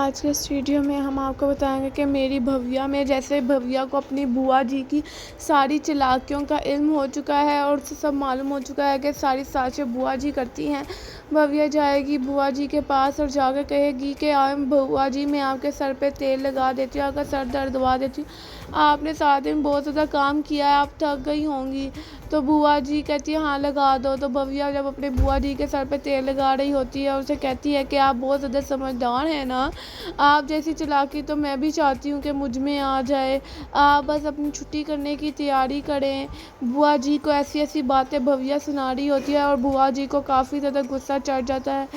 आज के इस वीडियो में हम आपको बताएंगे कि मेरी भव्या में जैसे भव्या को अपनी बुआ जी की सारी चालाकियों का इल्म हो चुका है और उसे सब मालूम हो चुका है कि सारी साजिशें बुआ जी करती हैं। भव्या जाएगी बुआ जी के पास और जाकर कहेगी कि बुआ जी मैं आपके सर पे तेल लगा देती हूँ, आपका सर दर्द दबा देती हूँ, आपने सारा दिन बहुत ज़्यादा काम किया है, आप थक गई होंगी। तो बुआ जी कहती है हाँ लगा दो। तो भव्या जब अपने बुआ जी के सर पे तेल लगा रही होती है और उसे कहती है कि आप बहुत ज़्यादा समझदार हैं ना, आप जैसी चालाकी तो मैं भी चाहती हूँ कि मुझ में आ जाए, आप बस अपनी छुट्टी करने की तैयारी करें। बुआ जी को ऐसी ऐसी बातें भव्या सुना रही होती है और बुआ जी को काफ़ी ज़्यादा गुस्सा चढ़ जाता है।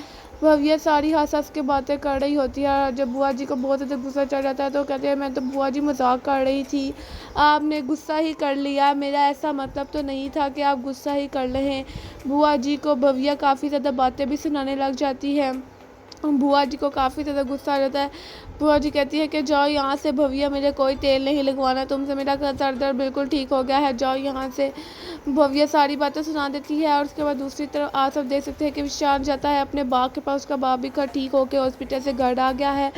भव्या सारी हँस हँस के बातें कर रही होती है और जब बुआ जी को बहुत ज़्यादा गुस्सा चढ़ जाता है तो कहते हैं मैं तो बुआ जी मजाक कर रही थी, आपने गुस्सा ही कर लिया, मेरा ऐसा मतलब तो नहीं था कि आप गुस्सा ही कर लें। बुआ जी को भव्या काफ़ी ज़्यादा बातें भी सुनाने लग जाती है। बुआ जी को काफ़ी ज़्यादा गुस्सा आ जाता है। बुआ जी कहती है कि जाओ यहाँ से भव्या, मुझे कोई तेल नहीं लगवाना तुमसे, मेरा सर दर्द बिल्कुल ठीक हो गया है, जाओ यहाँ से। भव्या सारी बातें सुना देती है और उसके बाद दूसरी तरफ आप सब देख सकते हैं कि विशाल जाता है अपने बाप के पास। उसका बाप भी ठीक होकर हॉस्पिटल से घर आ गया है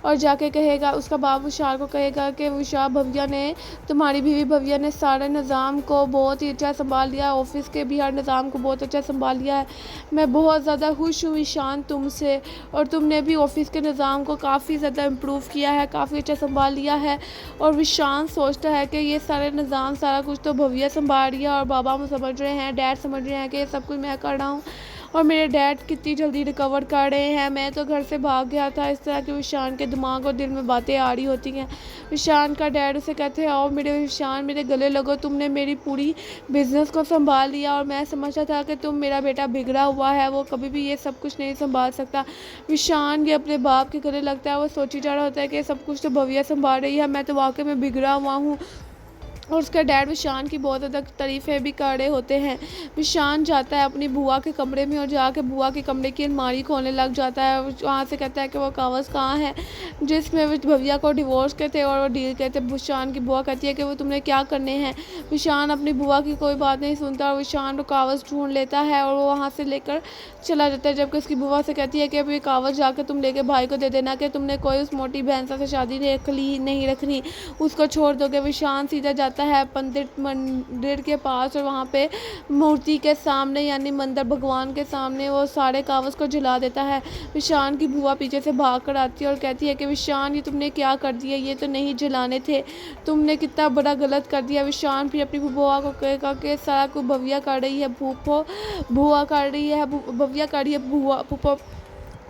और जाके कहेगा, उसका बाप विशाल को कहेगा कि विशाल भव्या ने, तुम्हारी बीवी भव्या ने सारे निज़ाम को बहुत ही अच्छा संभाल लिया है, ऑफिस के भी हर निज़ाम को बहुत अच्छा संभाल लिया है, मैं बहुत ज़्यादा खुश हूँ विशाल तुमसे, और तुमने भी ऑफिस के निज़ाम को काफ़ी ज़्यादा इम्प्रूव किया है, काफ़ी अच्छा संभाल लिया है। और विशाल सोचता है कि ये सारे निज़ाम सारा कुछ तो भव्या संभाल रही है और बाबा मुझे समझ रहे हैं, डैड समझ रहे हैं कि ये सब कुछ मैं कर रहा हूँ और मेरे डैड कितनी जल्दी रिकवर कर रहे हैं, मैं तो घर से भाग गया था। इस तरह के विशाल के दिमाग और दिल में बातें आ रही होती हैं। विशाल का डैड उसे कहते हैं आओ मेरे विशाल, मेरे गले लगो, तुमने मेरी पूरी बिजनेस को संभाल लिया और मैं समझता था कि तुम मेरा बेटा बिगड़ा हुआ है, वो कभी भी ये सब कुछ नहीं संभाल सकता। विशाल ये अपने बाप के गले लगता है, वो सोची जा रहा होता है कि सब कुछ तो भव्या संभाल रही है, मैं तो वाकई में बिगड़ा हुआ हूँ। और उसका डैड विशान की बहुत ज़्यादा तारीफ़ें भी कर रहे होते हैं। विशान जाता है अपनी बुआ के कमरे में और जाके बुआ के कमरे की अलमारी खोलने लग जाता है। वहाँ से कहता है कि वो कागज़ कहाँ है जिसमें वो भव्या को डिवोर्स के थे और वो डील के थे। विशान की बुआ कहती है कि वो तुमने क्या करने हैं। विशान अपनी बुआ की कोई बात नहीं सुनता और विशान वो कागज़ ढूंढ लेता है और वो वहाँ से लेकर चला जाता है। जबकि उसकी बुआ से कहती है कि अब ये कागज़ जाकर तुम लेके भाई को दे देना कि तुमने कोई उस मोटी बहन से शादी नहीं रखनी, उसको छोड़ दोगे। विशान सीधा जाता है पंडित मंदिर के पास और वहाँ पे मूर्ति के सामने यानी मंदिर भगवान के सामने वो सारे कागज़ को जला देता है। विशान की बुआ पीछे से भाग कर आती है और कहती है कि विशान ये तुमने क्या कर दिया, ये तो नहीं जलाने थे, तुमने कितना बड़ा गलत कर दिया। विशान फिर अपनी बुआ को कहेगा कि सारा कुछ भव्या कर रही है, बुआ कर रही है, भव्या कर रही है बुआ,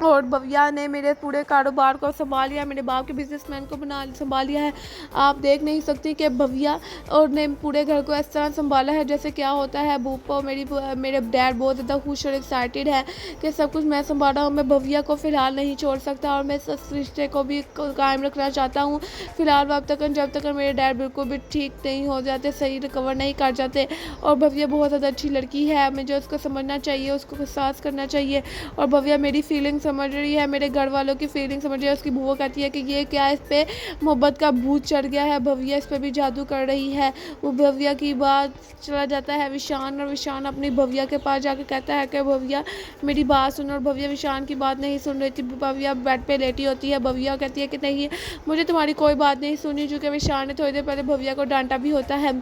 और भव्या ने मेरे पूरे कारोबार को संभाल लिया, मेरे बाप के बिजनेसमैन को संभाल लिया है। आप देख नहीं सकती कि भव्या और ने पूरे घर को इस तरह संभाला है जैसे क्या होता है। भूपा मेरे डैड बहुत ज़्यादा खुश और एक्साइटेड है कि सब कुछ मैं संभाल रहा हूँ। मैं भव्या को फ़िलहाल नहीं छोड़ सकता और मैं इस रिश्ते को भी कायम रखना चाहता हूँ फ़िलहाल वक्त तक, जब तक मेरे डैड बिल्कुल भी ठीक नहीं हो जाते, सही रिकवर नहीं कर जाते। और भव्या बहुत ज़्यादा अच्छी लड़की है, मुझे उसको समझना चाहिए, उसको एहसास करना चाहिए। और भव्या मेरी फीलिंग समझ रही है, मेरे घर वालों की फीलिंग समझ रही है। उसकी बुआ कहती है कि ये क्या, इस पे मोहब्बत का भूत चढ़ गया है, भव्या इस पे भी जादू कर रही है। वो भव्या की बात चला जाता है विशान और विशान अपनी भव्या के पास जाकर कहता है कि भव्या मेरी बात सुनो। और भव्या विशान की बात नहीं सुन रही थी, भव्या बेड पे लेटी होती है। भव्या कहती है कि नहीं मुझे तुम्हारी कोई बात नहीं सुनी, चूँकि विशान ने थोड़ी देर पहले भव्या को डांटा भी होता है।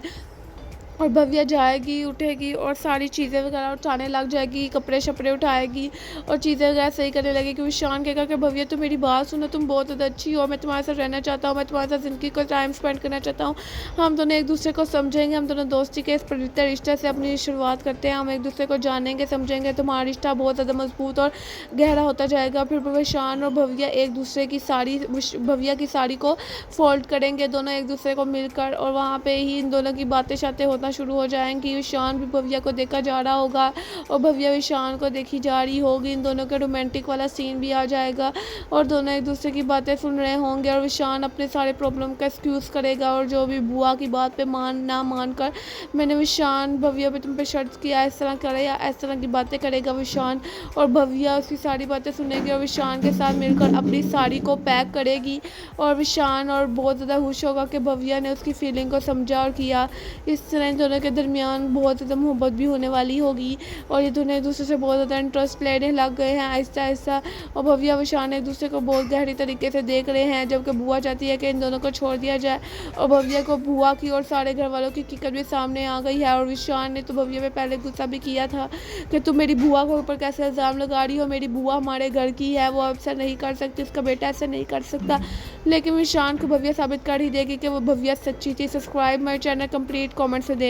और भव्या जाएगी, उठेगी और सारी चीज़ें वगैरह उठाने लग जाएगी, कपड़े शपड़े उठाएगी और चीज़ें वगैरह सही करने लगेगी। कि विशान कहेगा कि भव्या तुम मेरी बात सुनो, तुम बहुत ज़्यादा अच्छी हो, मैं तुम्हारे साथ रहना चाहता हूँ, मैं तुम्हारे साथ ज़िंदगी को टाइम स्पेंड करना चाहता हूँ, हम दोनों एक दूसरे को समझेंगे, हम दोनों दोस्ती के इस पवित्र रिश्ते से अपनी शुरुआत करते हैं, हम एक दूसरे को जानेंगे समझेंगे, तुम्हारा रिश्ता बहुत ज़्यादा मजबूत और गहरा होता जाएगा। फिर विशान और भव्या एक दूसरे की साड़ी, भव्या की साड़ी को फोल्ड करेंगे दोनों एक दूसरे को मिलकर, और वहाँ पे ही इन दोनों की बातें शातें होना शुरू हो जाएंगी। विशान भी भव्या को देखा जा रहा होगा और भव्या विशान को देखी जा रही होगी, इन दोनों का रोमांटिक वाला सीन भी आ जाएगा और दोनों एक दूसरे की बातें सुन रहे होंगे। और विशान अपने सारे प्रॉब्लम का एक्सक्यूज़ करेगा और जो भी बुआ की बात पे मान कर मैंने विशान भव्या पे तुम पे शर्त किया, इस तरह करे या इस तरह की बातें करेगा विशान। और भव्या उसकी सारी बातें सुनेगी और विशान के साथ मिलकर अपनी साड़ी को पैक करेगी और विशान और बहुत ज़्यादा खुश होगा कि भव्या ने उसकी फीलिंग को समझा और किया। इस तरह दोनों के दरमियान बहुत ज़्यादा मोहब्बत भी होने वाली होगी और ये दोनों एक दूसरे से बहुत ज़्यादा इंटरेस्ट लेने लग गए हैं आहिस्ता आहिस्ता। और भव्या व शान एक दूसरे को बहुत गहरी तरीके से देख रहे हैं, जबकि बुआ चाहती है कि इन दोनों को छोड़ दिया जाए। और भव्या को बुआ की और सारे घर वालों की हकीकत भी सामने आ गई है। और विशान ने तो भव्या पे पहले गुस्सा भी किया था कि तुम मेरी बुआ के ऊपर कैसे इल्ज़ाम लगा रही हो, मेरी बुआ हमारे घर की है, वो ऐसा नहीं कर सकती, उसका बेटा ऐसा नहीं कर सकता। लेकिन विशान को भव्या साबित कर ही देगी कि वो भव्या सच्ची थी। Subscribe my channel complete comment से दे।